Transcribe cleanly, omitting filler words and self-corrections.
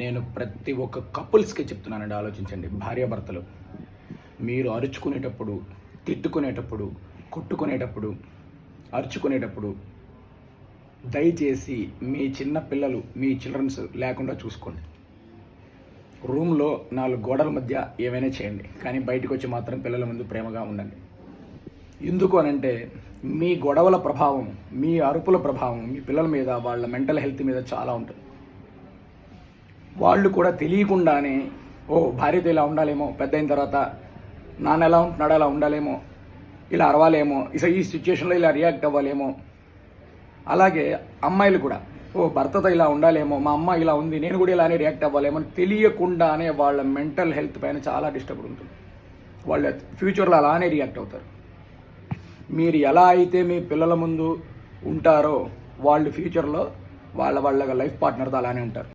నేను ప్రతి ఒక్క కపుల్స్కి చెప్తున్నానండి, ఆలోచించండి. భార్యాభర్తలు, మీరు అరుచుకునేటప్పుడు, తిట్టుకునేటప్పుడు, కొట్టుకునేటప్పుడు, అరుచుకునేటప్పుడు దయచేసి మీ చిన్న పిల్లలు, మీ చిల్డ్రన్స్ లేకుండా చూసుకోండి. రూమ్లో 4 గోడల మధ్య ఏమైనా చేయండి, కానీ బయటకు వచ్చి మాత్రం పిల్లల ముందు ప్రేమగా ఉండండి. ఎందుకు అనంటే మీ గొడవల ప్రభావం, మీ అరుపుల ప్రభావం మీ పిల్లల మీద, వాళ్ళ మెంటల్ హెల్త్ మీద చాలా ఉంటుంది. వాళ్ళు కూడా తెలియకుండానే భార్యతో ఇలా ఉండాలేమో, పెద్ద అయిన తర్వాత నాన్న ఎలా ఉంటున్నాడో అలా ఉండాలేమో, ఇలా అరవాలేమో, ఈ సిచ్యుయేషన్లో ఇలా రియాక్ట్ అవ్వాలేమో. అలాగే అమ్మాయిలు కూడా భర్తతో ఇలా ఉండాలేమో, మా అమ్మ ఇలా ఉంది, నేను కూడా ఇలానే రియాక్ట్ అవ్వాలేమో అని తెలియకుండానే వాళ్ళ మెంటల్ హెల్త్ పైన చాలా డిస్టర్బ్ ఉంటుంది. వాళ్ళ ఫ్యూచర్లో అలానే రియాక్ట్ అవుతారు. మీరు ఎలా అయితే మీ పిల్లల ముందు ఉంటారో వాళ్ళు ఫ్యూచర్లో వాళ్ళ లైఫ్ పార్ట్నర్తో అలానే ఉంటారు.